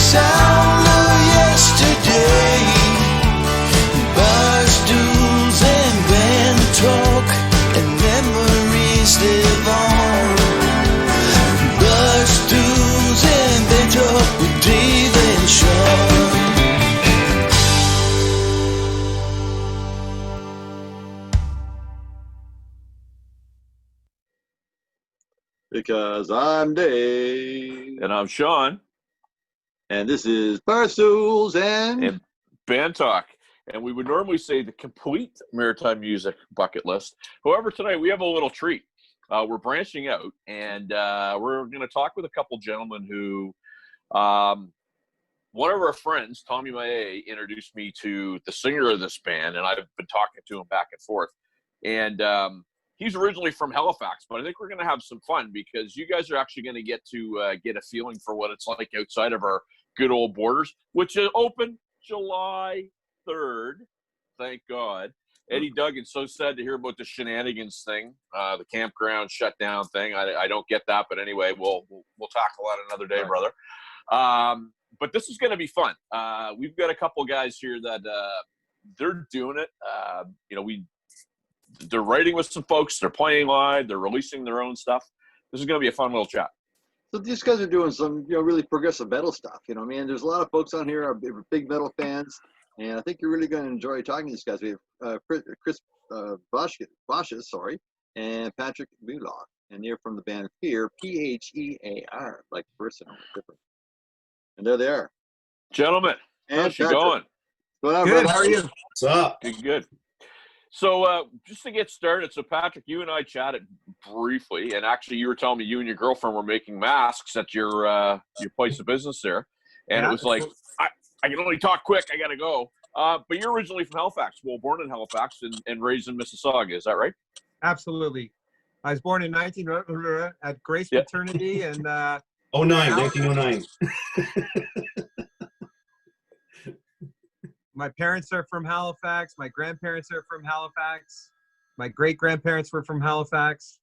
sound of yesterday. Barstools and Bandtalk, and memories live on. Barstools and Bandtalk with Dave and Sean. Because I'm Dave. And I'm Sean. And this is Barstools and Bandtalk. And we would normally say the complete maritime music bucket list. However, tonight we have a little treat. We're branching out, and we're going to talk with a couple gentlemen who, one of our friends, Tommy Mae, introduced me to the singer of this band, and I've been talking to him back and forth. And he's originally from Halifax, but I think we're going to have some fun because you guys are actually going to get a feeling for what it's like outside of our good old borders, which is open July 3rd. Thank God. Eddie Duggan, so sad to hear about the shenanigans thing, the campground shutdown thing. I don't get that, but anyway, we'll tackle that another day, brother. But this is going to be fun. We've got a couple guys here that they're doing it. They're writing with some folks. They're playing live. They're releasing their own stuff. This is going to be a fun little chat. so these guys are doing some, really progressive metal stuff. There's a lot of folks on here are big metal fans, and I think you're really going to enjoy talking to these guys. We have Chris Boshis, and Patrick Mulock, and they're from the band Phear, Phear, like person, different. And there they are. Gentlemen, how's you going? Good. Good. How are you? What's up? Good. So just to get started, so Patrick, you and I chatted briefly, and actually you were telling me you and your girlfriend were making masks at your place of business there, and It was like, I can only talk quick, I got to go. But you're originally from Halifax, well, born in Halifax and raised in Mississauga, is that right? Absolutely. I was born in 1900 at Grace Maternity and 1909. My parents are from Halifax. My grandparents are from Halifax. My great-grandparents were from Halifax.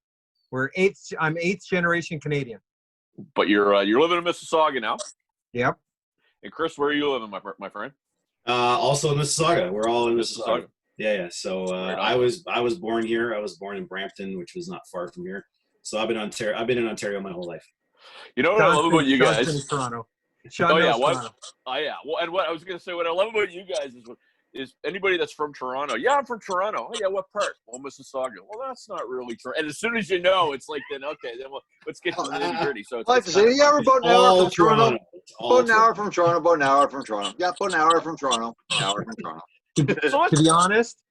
I'm eighth generation Canadian. But you're living in Mississauga now. Yep. And Chris, where are you living, my friend? Also in Mississauga. We're all in Mississauga. Mississauga. Yeah. So I was born here. I was born in Brampton, which was not far from here. So I've been in Ontario my whole life. You know what I love about you guys? Toronto. Toronto. Well, and what I was going to say, what I love about you guys is anybody that's from Toronto. Yeah, I'm from Toronto. Oh, yeah, what part? Well, Mississauga. Well, that's not really true. And as soon as you know, it's like, then let's get to the nitty gritty. So we're about an hour from Toronto. About an hour from Toronto. About an hour from Toronto. Yeah, about an hour from Toronto. To be honest,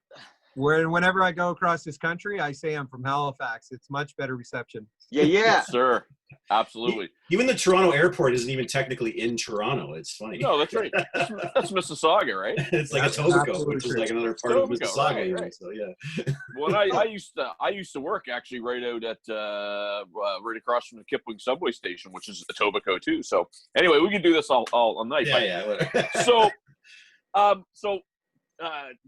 whenever I go across this country, I say I'm from Halifax. It's much better reception. Yeah. Yes, sir. Absolutely. Even the Toronto airport isn't even technically in Toronto. It's funny. No, that's right. That's Mississauga, right? It's like Etobicoke, which is like another part of Mississauga. Right. So yeah. Well, I used to work actually right out at right across from the Kipling subway station, which is Etobicoke too. So anyway, we can do this all night. Yeah. So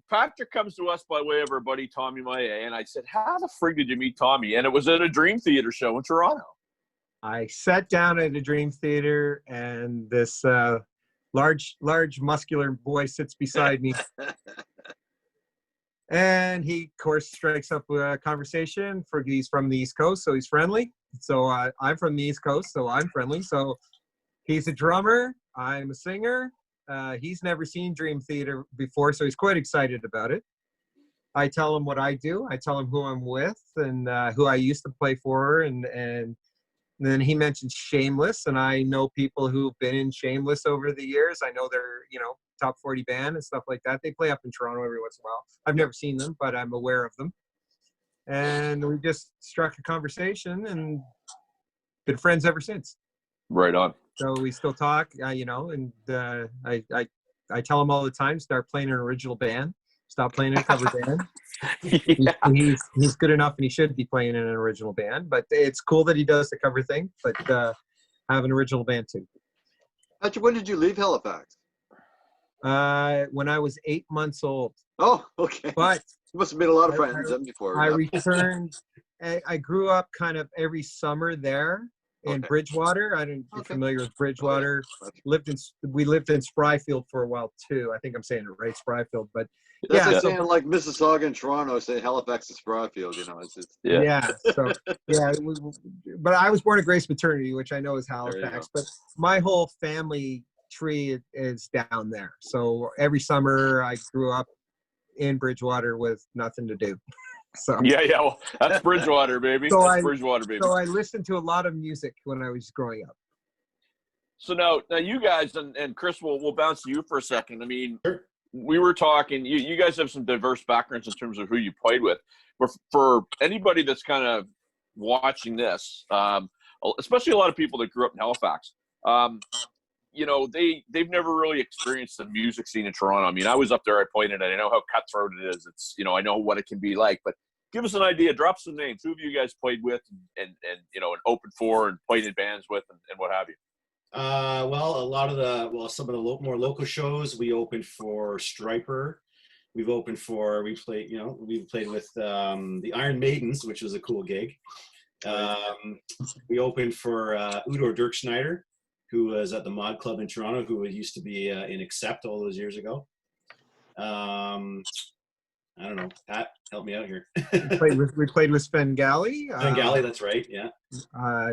Patrick comes to us by way of our buddy Tommy Mae, and I said, "How the frig did you meet Tommy?" And it was at a Dream Theater show in Toronto. I sat down at a Dream Theater, and this large, muscular boy sits beside me. And he, of course, strikes up a conversation. He's from the East Coast, so he's friendly. So I'm from the East Coast, so I'm friendly. So he's a drummer. I'm a singer. He's never seen Dream Theater before, so he's quite excited about it. I tell him what I do. I tell him who I'm with and who I used to play for, and then he mentioned Shameless, and I know people who've been in Shameless over the years. I know they're, top 40 band and stuff like that. They play up in Toronto every once in a while. I've never seen them, but I'm aware of them. And we just struck a conversation and been friends ever since. Right on. So we still talk, and I tell him all the time, start playing an original band. Stop playing in a cover band. He's good enough, and he should be playing in an original band. But it's cool that he does the cover thing. But have an original band too. Patrick, when did you leave Halifax? When I was 8 months old. Oh, okay. But you must have made a lot of friends before. I returned. I grew up kind of every summer there, in Okay. Bridgewater. I don't know if you're Okay. familiar with Bridgewater. We lived in Spryfield for a while too. I think I'm saying it right, Spryfield. But That's yeah, like so saying like Mississauga and Toronto, say Halifax and Spryfield. It's Yeah. yeah, so yeah, but I was born at Grace Maternity, which I know is There you Halifax. go. But my whole family tree is down there. So every summer I grew up in Bridgewater with nothing to do. So Yeah. Well, that's Bridgewater, baby. So That's I- Bridgewater, baby. so I listened to a lot of music when I was growing up. So now you guys and Chris, we'll bounce to you for a second. I mean, Sure. we were talking. You guys have some diverse backgrounds in terms of who you played with. But for anybody that's kind of watching this, especially a lot of people that grew up in Halifax, they've never really experienced the music scene in Toronto. I mean, I was up there, I played it, and I know how cutthroat it is. It's I know what it can be like. But give us an idea. Drop some names. Who have you guys played with and and opened for and played in bands with and what have you? Well, some of the more local shows we opened for Striper. We played with the Iron Maidens, which was a cool gig. We opened for Udo Dirkschneider, who was at the Mod Club in Toronto, who used to be in Accept all those years ago. I don't know. Pat, help me out here. We played with Svengali. Bengali, that's right. Yeah.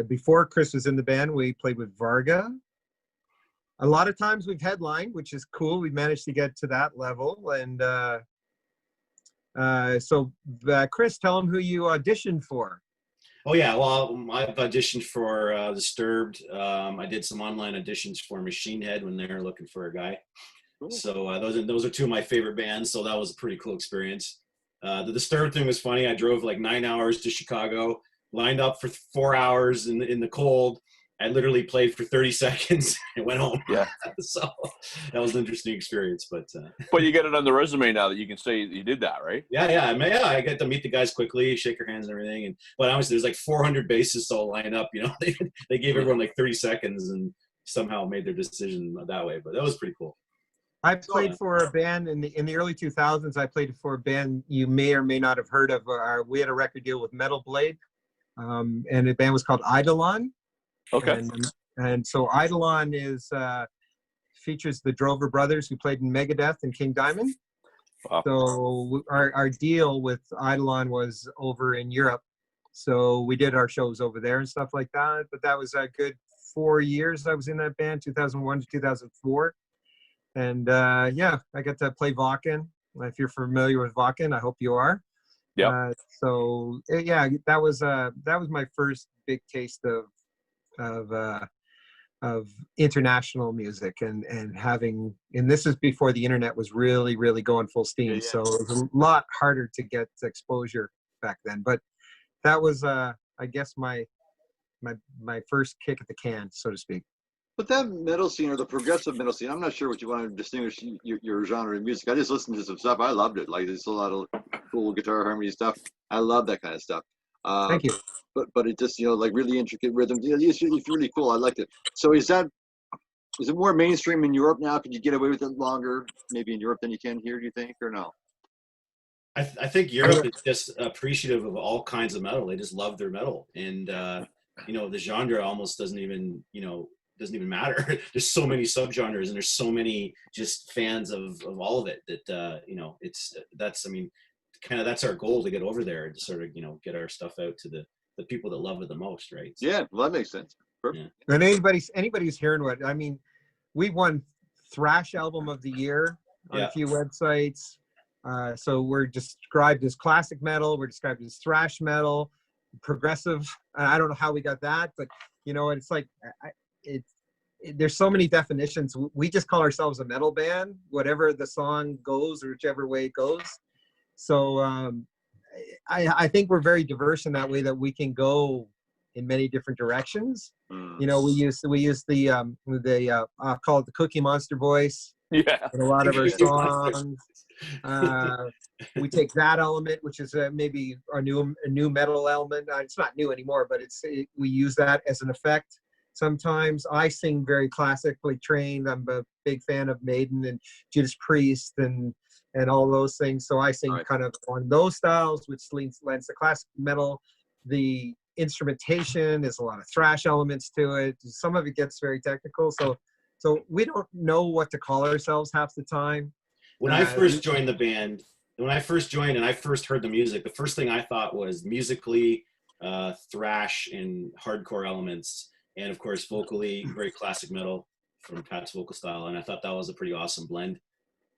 Before Chris was in the band, we played with Varga. A lot of times we've headlined, which is cool. We managed to get to that level. And so Chris, tell them who you auditioned for. Oh yeah, well, I've auditioned for Disturbed. I did some online auditions for Machine Head when they were looking for a guy. Cool. So those are two of my favorite bands. So that was a pretty cool experience. The Disturbed thing was funny. I drove like 9 hours to Chicago, lined up for 4 hours in the cold. I literally played for 30 seconds and went home. Yeah. So that was an interesting experience, but you get it on the resume now that you can say that you did that, right? I get to meet the guys quickly, shake their hands and everything. But honestly, there's like 400 bases all lined up. They gave everyone like 30 seconds and somehow made their decision that way. But that was pretty cool. I played for a band in the early 2000s. I played for a band you may or may not have heard of. We had a record deal with Metal Blade, and the band was called Eidolon. Okay. And so Eidolon features the Drover brothers who played in Megadeth and King Diamond. Wow. So our deal with Eidolon was over in Europe. So we did our shows over there and stuff like that. But that was a good 4 years I was in that band, 2001 to 2004. And I got to play Wacken. If you're familiar with Wacken, I hope you are. Yeah. That was my first big taste of international music and this is before the internet was really, really going full steam. Yeah. So it was a lot harder to get exposure back then. But that was I guess my first kick at the can, so to speak. But that metal scene or the progressive metal scene, I'm not sure what you want to distinguish your genre of music. I just listened to some stuff. I loved it. Like there's a lot of cool guitar harmony stuff. I love that kind of stuff. Thank you. But it just like really intricate rhythms. It's really cool. I liked it. So is it more mainstream in Europe now? Could you get away with it longer, maybe in Europe than you can here? Do you think, or no? I think Europe is just appreciative of all kinds of metal. They just love their metal, and the genre almost doesn't even matter. There's so many subgenres, and there's so many just fans of all of it that that's our goal, to get over there and sort of get our stuff out to the people that love it the most, right? So, Yeah, well, that makes sense. Perfect. And anybody who's hearing what I mean, we won Thrash Album of the Year on a few websites. So we're described as classic metal. We're described as thrash metal, progressive. I don't know how we got that, but it's like there's so many definitions. We just call ourselves a metal band, whatever the song goes or whichever way it goes. So I think we're very diverse in that way, that we can go in many different directions. We use the I'll call it the Cookie Monster voice. Yeah. In a lot of our songs. We take that element, which is maybe a new metal element. It's not new anymore, but we use that as an effect. Sometimes I sing very classically trained. I'm a big fan of Maiden and Judas Priest and all those things. So I sing kind of on those styles, which lends the classic metal. The instrumentation. There's a lot of thrash elements to it. Some of it gets very technical. So we don't know what to call ourselves half the time. When I first joined the band, when I first joined and I first heard the music, the first thing I thought was musically thrash and hardcore elements, and of course vocally very classic metal from Pat's vocal style, and I thought that was a pretty awesome blend.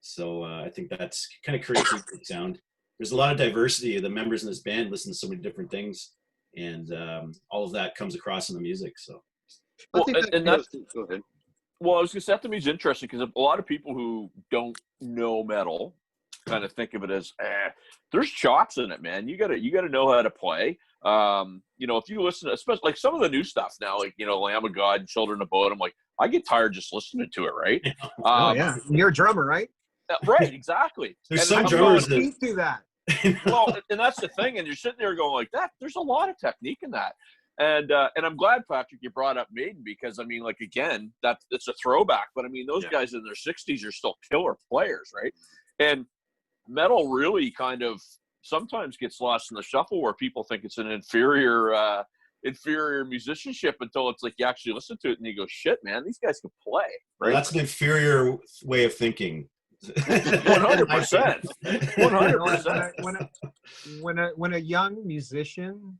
So I think that's kind of creates a good sound. There's a lot of diversity. The members in this band listen to so many different things, and all of that comes across in the music. So, I think go ahead. Well, I was going to say that to me is interesting because a lot of people who don't know metal kind of think of it as, there's chops in it, man. You gotta know how to play. If you listen, especially like some of the new stuff now, like Lamb of God, Children of Bodom, like I get tired just listening to it, right? Yeah, you're a drummer, right? Right, exactly. There's and some drummers that do that. Well, and that's the thing, and you're sitting there going like that. There's a lot of technique in that. And I'm glad, Patrick, you brought up Maiden because, I mean, like, again, it's a throwback. But, I mean, those guys in their 60s are still killer players, right? And metal really kind of sometimes gets lost in the shuffle where people think it's an inferior musicianship until it's like you actually listen to it and you go, shit, man, these guys can play, right? Well, that's an inferior way of thinking. 100%. 100%. When a young musician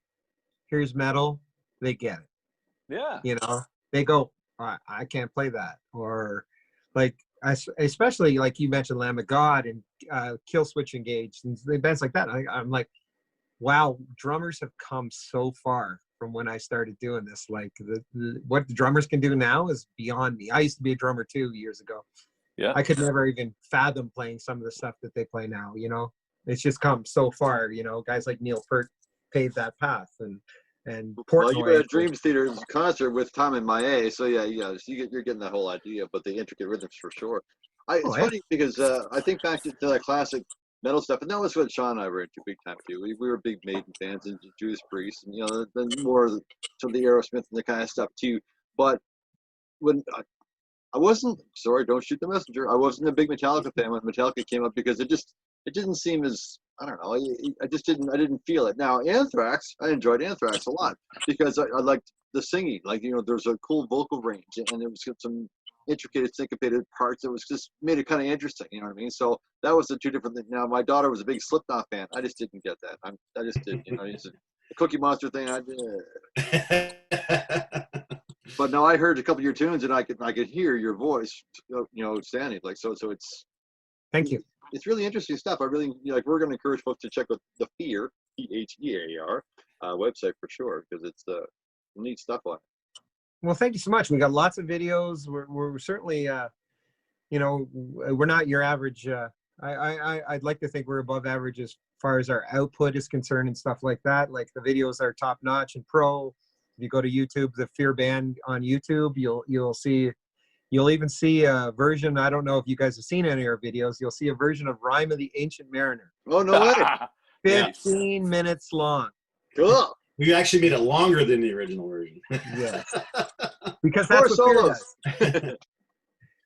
hears metal, they get it. Yeah. They go, I can't play that. Or like, especially like you mentioned Lamb of God and Killswitch Engage and bands like that. I'm like, wow, drummers have come so far from when I started doing this. Like what the drummers can do now is beyond me. I used to be a drummer too years ago. Yeah. I could never even fathom playing some of the stuff that they play now, It's just come so far, guys like Neil Peart paved that path and Portnoy. Well, you were at Dreams Theater's concert with Tom and Maé, so yeah, you're getting that whole idea, but the intricate rhythms for sure. It's funny because I think back to that classic metal stuff, and that was what Sean and I were into big time too. We were big Maiden fans and Judas Priest, and then more of some of the Aerosmith and the kind of stuff too. But when I wasn't, sorry, don't shoot the messenger. I wasn't a big Metallica fan when Metallica came up because it didn't seem as, I don't know, I didn't feel it. Now, Anthrax, I enjoyed Anthrax a lot because I liked the singing. Like, there's a cool vocal range and it was some intricate, syncopated parts that was just made it kind of interesting, you know what I mean? So that was the two different things. Now, my daughter was a big Slipknot fan. I just didn't get that. I just didn't, it's a Cookie Monster thing. I did. But now I heard a couple of your tunes and I could hear your voice, standing like so it's. Thank you. It's really interesting stuff. I really like. We're going to encourage folks to check out the Phear Phear website for sure because it's neat stuff on it. Well, thank you so much. We got lots of videos. We're certainly, we're not your average. I'd like to think we're above average as far as our output is concerned and stuff like that. Like the videos are top notch and pro. If you go to YouTube, the Phear band on YouTube, you'll even see a version. I don't know if you guys have seen any of our videos. You'll see a version of Rime of the Ancient Mariner. Oh, no way. 15 minutes long. Cool. We actually made it longer than the original version. Yeah. Because that's what Phear does.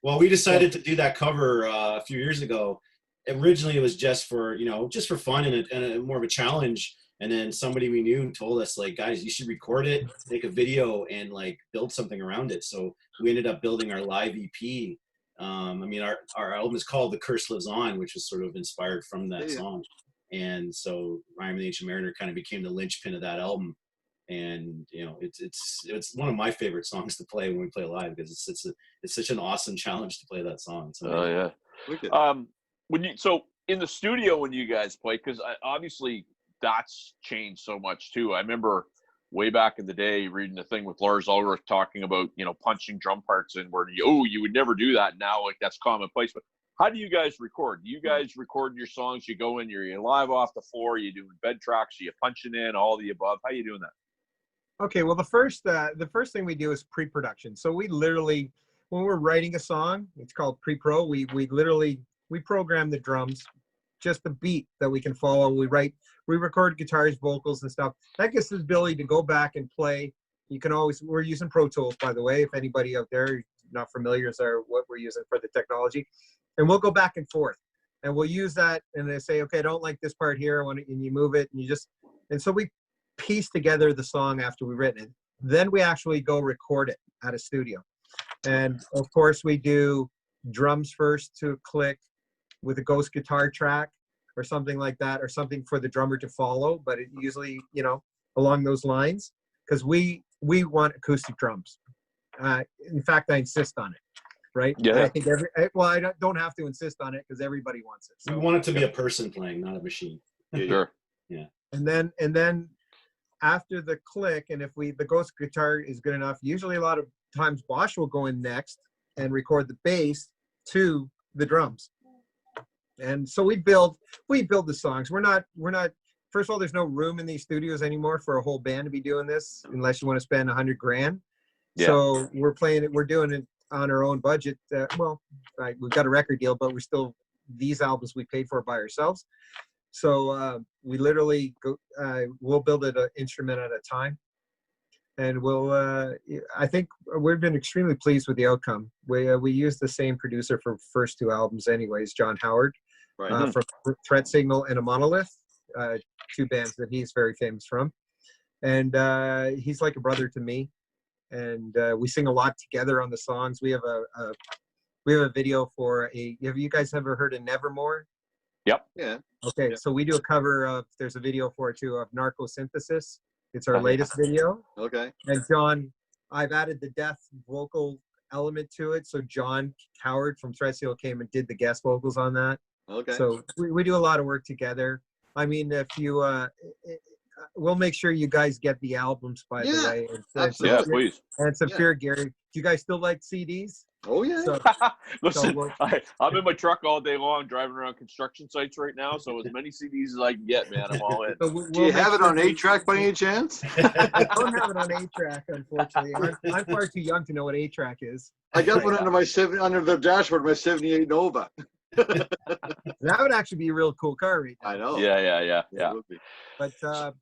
Well, we decided to do that cover a few years ago. Originally, it was just for fun and more of a challenge. And then somebody we knew told us, like, guys, you should record it, make a video, and like build something around it. So we ended up building our live EP. Our album is called "The Curse Lives On," which was sort of inspired from that song. And so "Rime of the Ancient Mariner" kind of became the linchpin of that album. And it's one of my favorite songs to play when we play live because it's such an awesome challenge to play that song. So, oh yeah. So in the studio when you guys play, because obviously that's changed so much too. I remember way back in the day reading a thing with Lars Ulrich talking about punching drum parts in where you would never do that now, like that's commonplace. But how do you guys record? Do you guys record your songs? You go in, you're live off the floor, you doing bed tracks, you punching in, all the above. How you doing that? Okay, well the first thing we do is pre-production. So we literally, when we're writing a song, it's called pre-pro. We program the drums, just the beat that we can follow. We record guitars, vocals, and stuff. That gives us the ability to go back and play. We're using Pro Tools, by the way, if anybody out there not familiar is what we're using for the technology. And we'll go back and forth. And we'll use that and they say, okay, I don't like this part here. And you move it and so we piece together the song after we've written it. Then we actually go record it at a studio. And of course we do drums first to a click with a ghost guitar track or something like that, or something for the drummer to follow, but it usually, you know, along those lines, because we want acoustic drums. In fact, I insist on it, right? Yeah. I think I don't have to insist on it because everybody wants it. We So, want it to be a person playing, not a machine. Sure. and then after the click, and if the ghost guitar is good enough, usually a lot of times Bosch will go in next and record the bass to the drums. And so we build the songs. We're not, first of all, there's no room in these studios anymore for a whole band to be doing this unless you want to spend $100,000. Yeah. So we're doing it on our own budget. We've got a record deal, but these albums we paid for by ourselves. So we literally we'll build it an instrument at a time. And I think we've been extremely pleased with the outcome. We used the same producer for first two albums anyways, John Howard, Right. from Threat Signal and A Monolith, two bands that he's very famous from. And he's like a brother to me. And we sing a lot together on the songs. We have a video for have you guys ever heard of Nevermore? Yep. Yeah. Okay, so we do a cover of, there's a video for it too, of Narcosynthesis. It's our latest video. Okay. And John, I've added the death vocal element to it. So John Howard from Threat Signal came and did the guest vocals on that. Okay. So we do a lot of work together. I mean, if you, we'll make sure you guys get the albums, by the way. Absolutely. Yeah, please. And some Phear, Gary. Do you guys still like CDs? Oh yeah. So, Listen, we'll- I'm in my truck all day long, driving around construction sites right now. So as many CDs as I can get, man, I'm all in. so Do you have it on 8-track by any chance? I don't have it on 8-track, unfortunately. I'm far too young to know what 8-track is. I got one under under the dashboard of my '78 Nova. That would actually be a real cool car right now. I know. Yeah. It would be. But so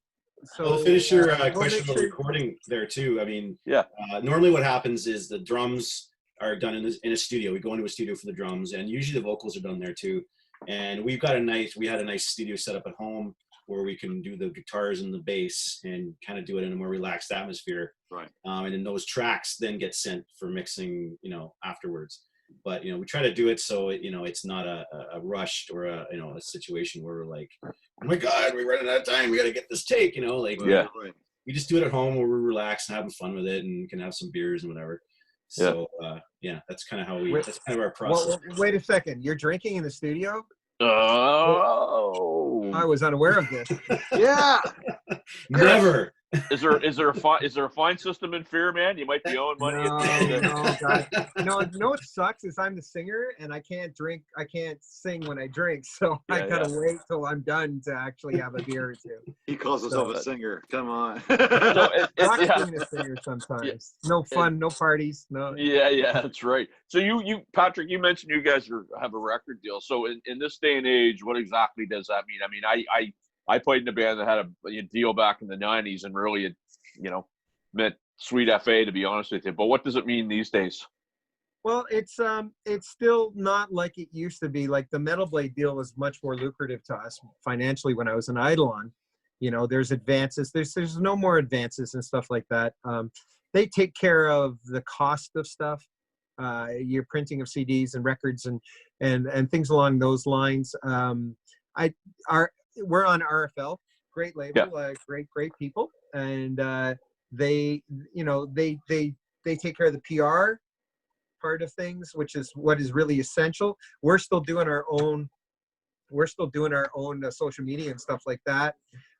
Well, to finish your we'll question make about sure- recording there too. I mean, Yeah. Normally what happens is the drums are done in a studio. We go into a studio for the drums, and usually the vocals are done there too. And we had a nice studio set up at home where we can do the guitars and the bass and kind of do it in a more relaxed atmosphere. Right. And then those tracks then get sent for mixing, afterwards. But we try to do it so it's not a rushed or a situation where we're like, oh my God, we're running out of time. We got to get this take. Yeah. Right. We just do it at home where we're relaxed and having fun with it, and can have some beers and whatever. So that's kind of how that's kind of our process. Well, wait a second. You're drinking in the studio? Oh. I was unaware of this. Yeah. Never. Is there a fine system in Phear, man? You might be owing money. No, what sucks is I'm the singer and I can't sing when I drink, so I gotta wait till I'm done to actually have a beer or two. He calls himself a singer. Come on. So Not being a singer sometimes. No fun, no parties, no. Yeah, that's right. So you Patrick, you mentioned you guys have a record deal. So in this day and age, what exactly does that mean? I mean, I played in a band that had a deal back in the 90s and really, it, meant sweet FA, to be honest with you. But what does it mean these days? Well, it's still not like it used to be. Like the Metal Blade deal was much more lucrative to us financially when I was in Eidolon. There's advances. There's no more advances and stuff like that. They take care of the cost of stuff, your printing of CDs and records and things along those lines. We're on RFL, great label, great people, and they take care of the PR part of things, which is what is really essential. We're still doing our own social media and stuff like that.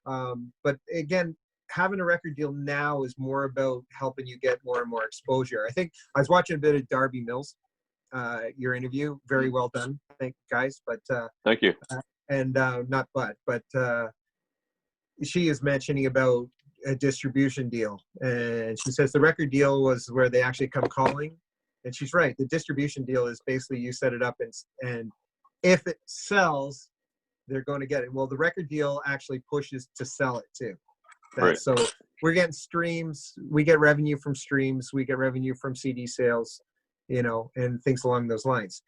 But again, having a record deal now is more about helping you get more and more exposure. I think I was watching a bit of Darby Mills, your interview, very well done, thank you guys. But Thank you. And but she is mentioning about a distribution deal, and she says the record deal was where they actually come calling, and she's right. The distribution deal is basically you set it up and if it sells, they're going to get it. Well, the record deal actually pushes to sell it too. Right. So we're getting streams, we get revenue from streams, we get revenue from CD sales, and things along those lines.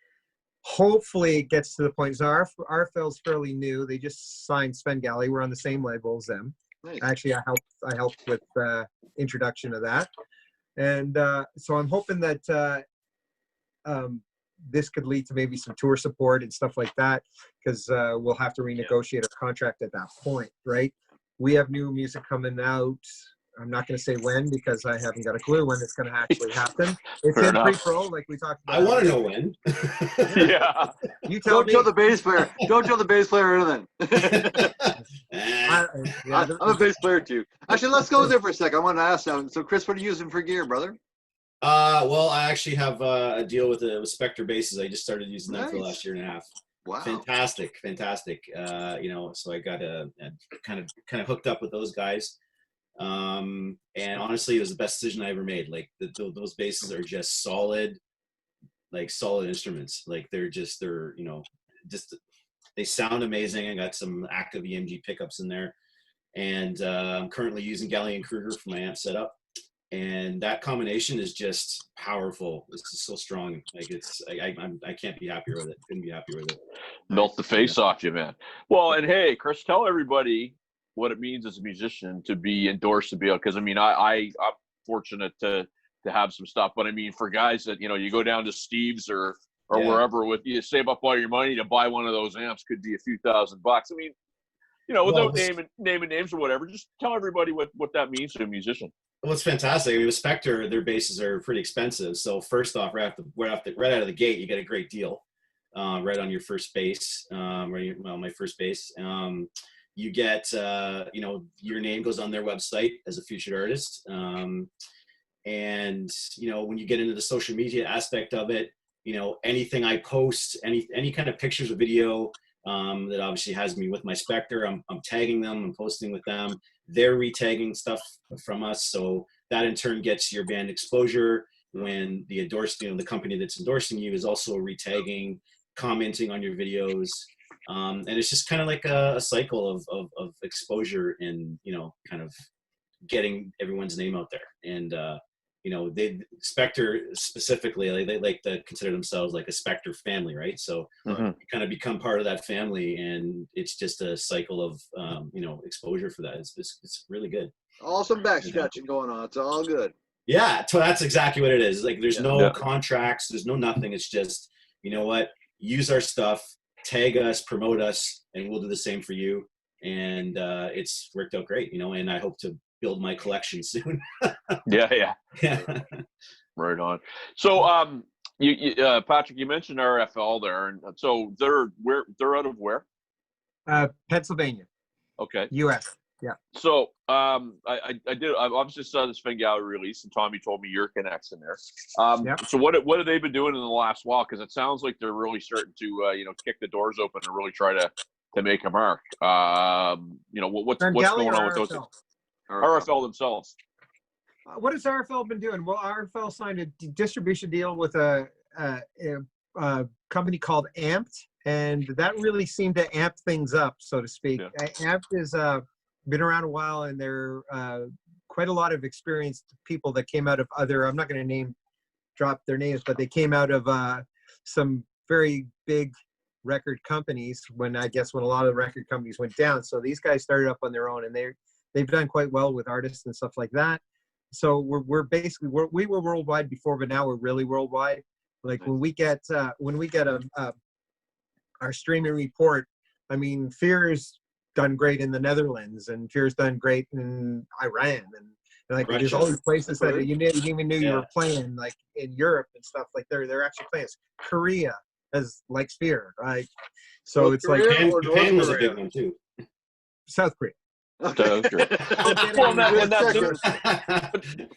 Hopefully it gets to the point. So RFL's fairly new. They just signed Sven Galley. We're on the same label as them. Nice. Actually, I helped with introduction of that, and so I'm hoping that this could lead to maybe some tour support and stuff like that, because we'll have to renegotiate our contract at that point, right? We have new music coming out. I'm not going to say when because I haven't got a clue when it's going to actually happen. It's Fair in enough. pre-pro, like we talked about. I want to know when. Yeah. You tell Don't me. show the bass player. Don't show the bass player anything. Yeah, I'm a bass player too. Actually, let's go there for a second. I want to ask now. So, Chris, what are you using for gear, brother? Well, I actually have a deal with Spectre bases. I just started using them for the Nice. last year and a half. Wow. Fantastic. So I got kind of hooked up with those guys. And honestly, it was the best decision I ever made. Like those basses are just solid instruments. Like they're they sound amazing. I got some active EMG pickups in there, and I'm currently using Galley and Kruger for my amp setup. And that combination is just powerful. It's just so strong. Like I can't be happier with it. Couldn't be happier with it. Melt the face off you, man. Well, and hey, Chris, tell everybody what it means as a musician to be endorsed, to be able, because I mean, I'm fortunate to have some stuff, but I mean, for guys that, you go down to Steve's or wherever with you save up all your money to buy one of those amps, could be a few $1,000. I mean, without naming names or whatever, just tell everybody what that means to a musician. Well, it's fantastic. I mean, with Spectre, their basses are pretty expensive. So first off, right out of the gate, you get a great deal, right on your first bass, my first bass. You get, your name goes on their website as a featured artist. And, when you get into the social media aspect of it, anything I post, any kind of pictures or video that obviously has me with my Spectre, I'm tagging them, I'm posting with them. They're retagging stuff from us. So that in turn gets your band exposure when the the company that's endorsing you is also retagging, commenting on your videos. And it's just kind of like a cycle of exposure and, kind of getting everyone's name out there. And, Spectre specifically, they like to consider themselves like a Spectre family, right? So you kind of become part of that family, and it's just a cycle of, exposure for that. It's really good. Awesome back scratching going on. It's all good. Yeah, so that's exactly what it is. Like there's no contracts, there's no nothing. It's just, use our stuff, tag us, promote us, and we'll do the same for you. And it's worked out great, and I hope to build my collection soon. Yeah. Right on. So, you Patrick, you mentioned RFL there, and so they're out of where? Pennsylvania. Okay. U.S. Yeah. So, I obviously saw this Fengali release, and Tommy told me your connects in there. So what have they been doing in the last while? Because it sounds like they're really starting to kick the doors open and really try to make a mark. What's going on with those? RFL themselves. What has RFL been doing? Well, RFL signed a distribution deal with a company called Amped, and that really seemed to amp things up, so to speak. Yeah. Amped has been around a while, and they're quite a lot of experienced people that came out of other, I'm not going to drop their names, but they came out of some very big record companies when a lot of the record companies went down. So these guys started up on their own, and they've done quite well with artists and stuff like that. So we were worldwide before, but now we're really worldwide. Like when we get our streaming report, I mean, Phear's done great in the Netherlands, and Phear's done great in Iran, and like there's all these places that you didn't even knew you were playing, like in Europe and stuff. Like they're actually playing. Korea has likes Phear, right? So North it's Korea, like Japan was a big one too. South Korea. Okay.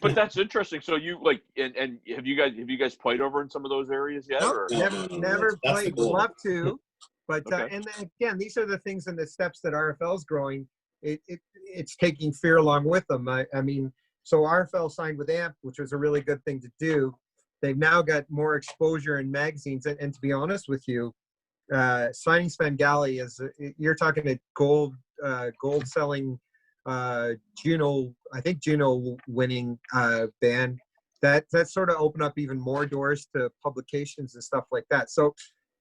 But that's interesting. So you and have you guys played over in some of those areas yet? No, never played. Would love to, but Okay. And then, again, these are the things and the steps that RFL's growing. It's taking Phear along with them. I mean, so RFL signed with AMP, which was a really good thing to do. They've now got more exposure in magazines, and to be honest with you, signing Svengali is you're talking a gold selling Juno winning band that sort of opened up even more doors to publications and stuff like that. So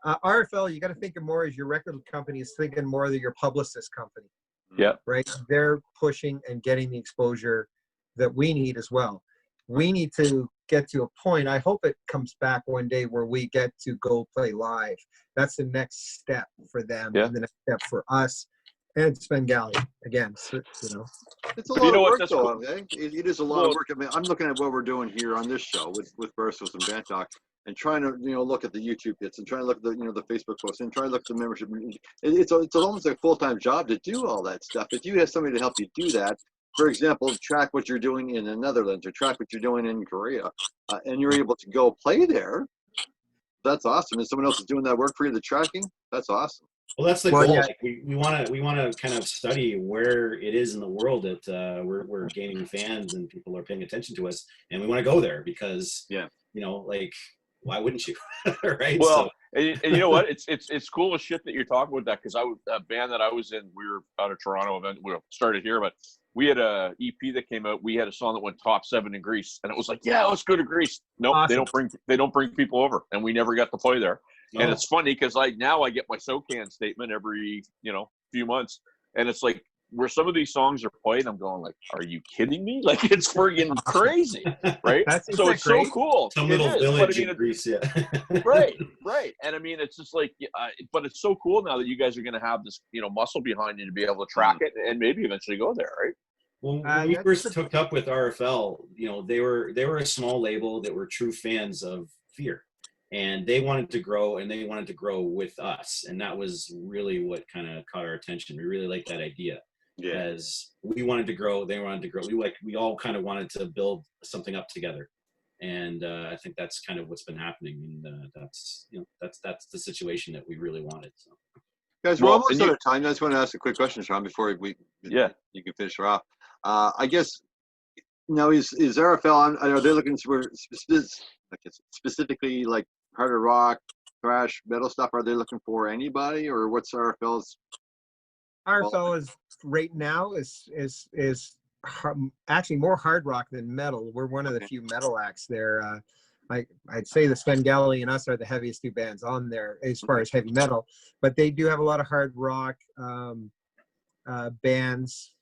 RFL, you got to think of more as your record company is thinking more of your publicist company. Yeah. Right. They're pushing and getting the exposure that we need as well. We need to get to a point. I hope it comes back one day where we get to go play live. That's the next step for them, Yeah. and the next step for us. And Svengali again. So, It's a But lot you know of what? work, That's though. cool. Okay? It is a lot Well- of work. I mean, I'm looking at what we're doing here on this show with Barstools and Bandtalk, and trying to look at the YouTube hits and trying to look at the Facebook posts and trying to look at the membership. It's almost like a full-time job to do all that stuff. If you have somebody to help you do that, for example, track what you're doing in the Netherlands or track what you're doing in Korea, and you're able to go play there, that's awesome. And someone else is doing that work for you, the tracking, that's awesome. Well, that's the Well, goal. yeah. Like, we want to kind of study where it is in the world that we're gaining fans and people are paying attention to us, and we want to go there because like, why wouldn't you? Right? Well, So, and you know what? It's cool as shit that you're talking about that, because a band that I was in, we were out of Toronto event. We started here, but we had a EP that came out. We had a song that went top 7 in Greece, and it was like, yeah, let's go to Greece. Nope, Awesome. they don't bring people over, and we never got to play there. And oh, it's funny because I get my SOCAN statement every few months, and it's like where some of these songs are played, I'm going like, are you kidding me? Like, it's friggin' crazy, right? That's So it's so great. cool. some It little is, but village I mean, in Greece, yeah. right. And I mean, it's just like, but it's so cool now that you guys are going to have this, muscle behind you to be able to track it and maybe eventually go there, right? Well, when we that's first hooked up with RFL, they were a small label that were true fans of Phear, and they wanted to grow, and they wanted to grow with us, and that was really what kind of caught our attention. We really liked that idea. Yeah. As we wanted to grow, they wanted to grow. We all kind of wanted to build something up together, and I think that's kind of what's been happening, and that's the situation that we really wanted. So. Guys, we're Well, almost and out you- of time. I just want to ask a quick question, Sean, before you can finish her off. I guess now is RFL are they looking for specifically like harder rock, thrash, metal stuff? Are they looking for anybody, or what's RFL's? RFL is right now is actually more hard rock than metal. We're one of the Okay. few metal acts there. I'd say the Svengali and us are the heaviest 2 bands on there as far as heavy metal, but they do have a lot of hard rock bands.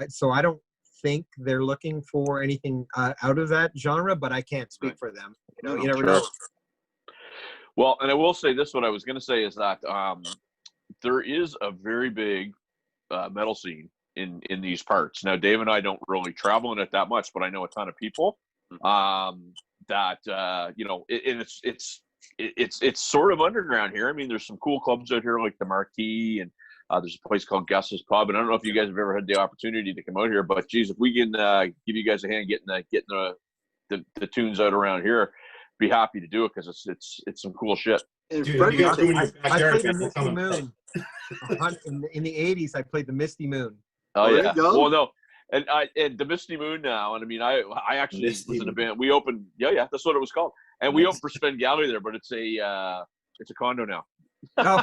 So I don't think they're looking for anything out of that genre, but I can't speak for them. You never know. Well, and I will say this, what I was going to say is that there is a very big metal scene in these parts. Now, Dave and I don't really travel in it that much, but I know a ton of people that it's sort of underground here. I mean, there's some cool clubs out here like the Marquee, and there's a place called Gus's Pub. And I don't know if you guys have ever had the opportunity to come out here, but geez, if we can give you guys a hand getting the tunes out around here, be happy to do it, because it's some cool shit. In Dude, Frederick- you guys doing your I backyard, played the man, we'll Misty come and play. Moon. In the 80s, I played the Misty Moon. Oh there yeah. you go. Well, no, and the Misty Moon now, and I mean, I actually Misty was in a Moon. band. We opened, yeah, that's what it was called, and we opened for Svengali there, but it's a condo now. Oh.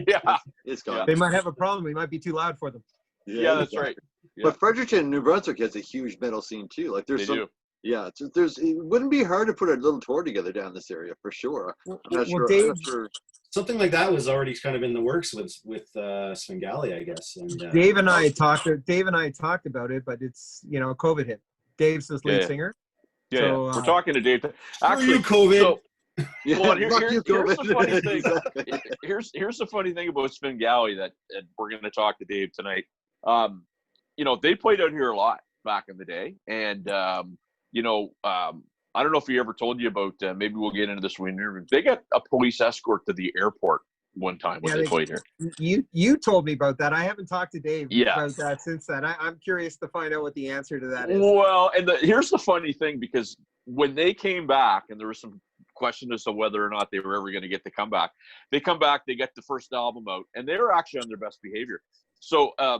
Yeah, It's gone. They might have a problem. We might be too loud for them. yeah, that's right. Yeah. But Fredericton, New Brunswick has a huge metal scene too. Like They there's some. do. Yeah, it wouldn't be hard to put a little tour together down this area for sure. I'm not sure. I'm Dave, not sure. Something like that was already kind of in the works with Svengali, I guess. And, Dave and I talked about it, but it's COVID hit. Dave's the lead Yeah. singer. Yeah, So, we're talking to Dave. Screw you, COVID. So, Yeah, well, fuck you, here's the funny COVID. thing. Exactly. Here's the funny thing about Svengali that we're going to talk to Dave tonight. They played out here a lot back in the day, and I don't know if he ever told you about. Maybe we'll get into this when interview. They got a police escort to the airport one time when they played here. You told me about that. I haven't talked to Dave Yeah. about that since then. I'm curious to find out what the answer to that is. Well, and here's the funny thing, because when they came back, and there was some question as to whether or not they were ever going to get to come back. They come back, they get the first album out, and they were actually on their best behavior. So a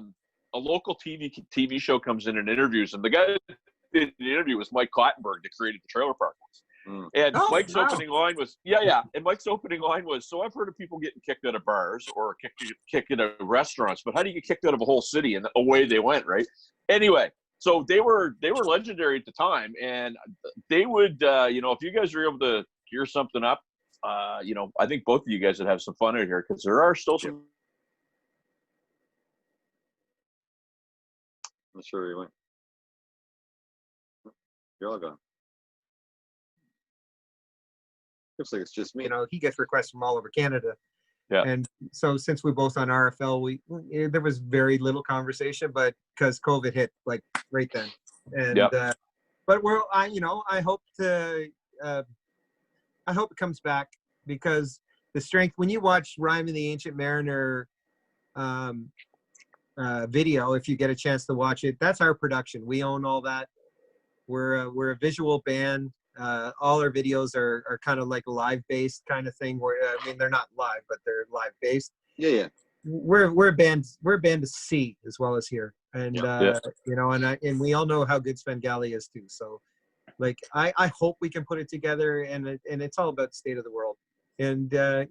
local TV show comes in and interviews, and the guy that did the interview was Mike Clattenburg, that created the Trailer Park Ones. And Mike's opening line was, and Mike's opening line was, so I've heard of people getting kicked out of bars or kicked out of restaurants, but how do you get kicked out of a whole city? And away they went, right? Anyway, so they were legendary at the time, and they would, if you guys are able to hear something up, I think both of you guys would have some fun out here, because there are still some not sure where he went. You're all gone. Looks like it's just me. You know, he gets requests from all over Canada. Yeah. And so since we're both on RFL, there was very little conversation, but because COVID hit like right then. And but I hope it comes back, because the strength, when you watch Rhyme of the Ancient Mariner video, if you get a chance to watch it, that's our production. We own all that. We're a visual band. All our videos are kind of like live based kind of thing, where I mean, they're not live, but they're live based. Yeah. We're a band to see as well as hear. And you know, and we all know how good Svengali is too. So like I hope we can put it together, and it's all about the state of the world. And the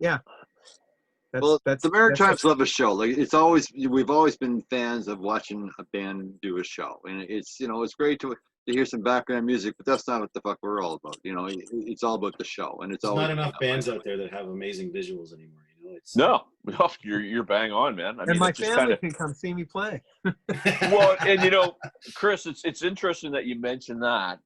Maritimes love a show. Like we've always been fans of watching a band do a show, and it's great to hear some background music, but that's not what the fuck we're all about. You know, it's all about the show, and there's not enough bands out there that have amazing visuals anymore. You know, it's you're bang on, man. I mean, my family can come see me play. Well, and Chris, it's interesting that you mentioned that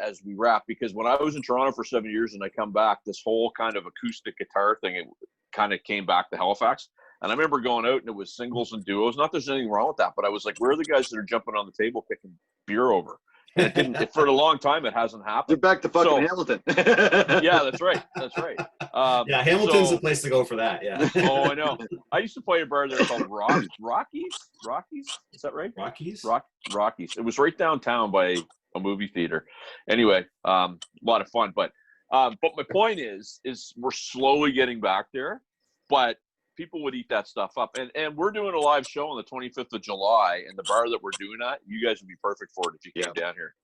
as we wrap, because when I was in Toronto for 7 years and I come back, this whole kind of acoustic guitar thing, it kind of came back to Halifax. And I remember going out and it was singles and duos. Not that there's anything wrong with that, but I was like, where are the guys that are jumping on the table picking beer over? And it didn't. For a long time, it hasn't happened. They're back to fucking Hamilton. Yeah, that's right. Yeah, Hamilton's the place to go for that. Yeah. Oh, I know. I used to play a bar there called Rockies. Is that right? Rockies. Rockies. It was right downtown by a movie theater. Anyway, a lot of fun. But my point is we're slowly getting back there, but people would eat that stuff up. And we're doing a live show on the 25th of July, and the bar that we're doing at, you guys would be perfect for it if you came down here.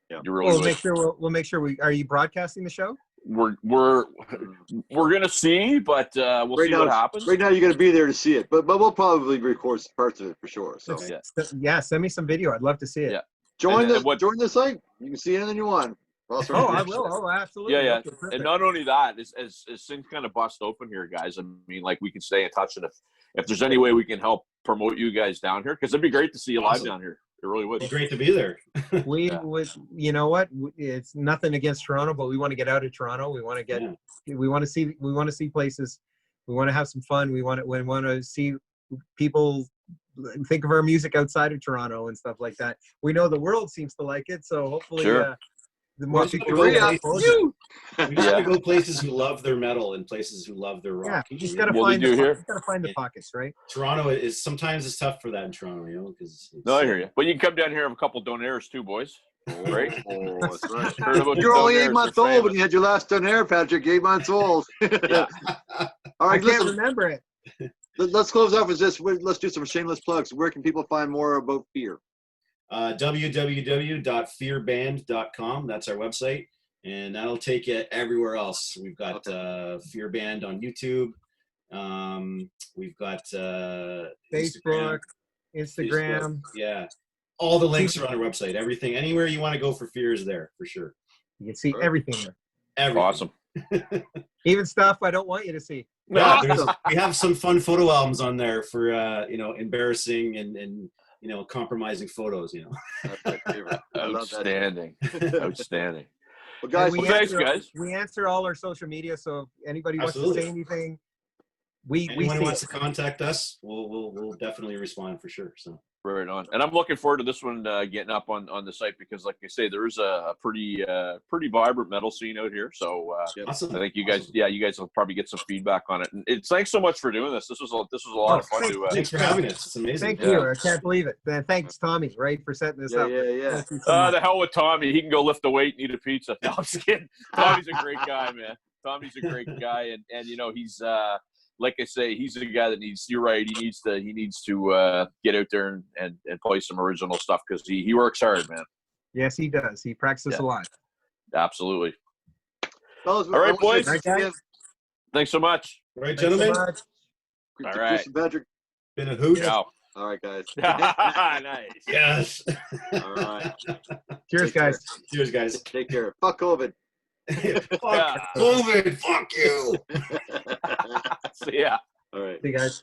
Yeah. You really would. We'll make sure are you broadcasting the show? We're gonna see, but we'll see what happens. Right now, you're gonna be there to see it, but we'll probably record parts of it for sure. So send me some video. I'd love to see it. Yeah. Join the site. You can see anything you want. I will. Oh, absolutely. Yeah. Okay, and not only that, as things kind of bust open here, guys, I mean, like, we can stay in touch, and if there's any way we can help promote you guys down here, because it'd be great to see you live down here. It really would. It'd be great to be there. We would. You know what? It's nothing against Toronto, but we want to get out of Toronto. We want to get. Yeah. We want to see places. We want to have some fun. We want to see people think of our music outside of Toronto and stuff like that. We know the world seems to like it, so hopefully. Sure. The more we just gotta go places who love their metal and places who love their rock. Yeah, you just gotta find the pockets, right? Toronto is sometimes it's tough for that in Toronto, because. No, I hear you. But you can come down here and have a couple donaires too, boys. Right? Oh, that's right. You're only 8 months old when you had your last donaire, Patrick. 8 months old. Yeah. All right, I can't remember it. Let's close off with this. Let's do some shameless plugs. Where can people find more about Phear? www.phearband.com. That's our website, and that'll take you everywhere else. We've got Phear Band on YouTube. We've got Facebook, Instagram. Yeah, all the links are on our website. Everything, anywhere you want to go for Phear is there for sure. You can see everything there. Everything. Awesome. Even stuff I don't want you to see. Yeah, we have some fun photo albums on there for embarrassing and compromising photos. That's my favorite. I love Outstanding. Outstanding. Well, guys, thanks, guys. We answer all our social media, so if anybody wants to say anything, anyone who wants to contact us, we'll definitely respond for sure. So. Right on. And I'm looking forward to this one getting up on the site, because, like I say, there is a pretty vibrant metal scene out here. So awesome. I think you guys will probably get some feedback on it. And thanks so much for doing this. This was a lot of fun. Thanks for having us. It's amazing. Thank you. I can't believe it. Thanks, Tommy, for setting this up. Yeah. The hell with Tommy. He can go lift a weight and eat a pizza. No, I'm just kidding. Tommy's a great guy, man. Tommy's a great guy, and he's like I say, he's the guy that needs. You're right. He needs to get out there and play some original stuff, because he works hard, man. Yes, he does. He practices a lot. Absolutely. All right, boys. Right, thanks so much. All right, gentlemen. So All right. Patrick. Been a hoot. Yeah. All right, guys. Nice. Yes. All right. Cheers, guys. Cheers, guys. Take care. Fuck COVID. Fuck COVID. Fuck you. See ya. All right. See you guys.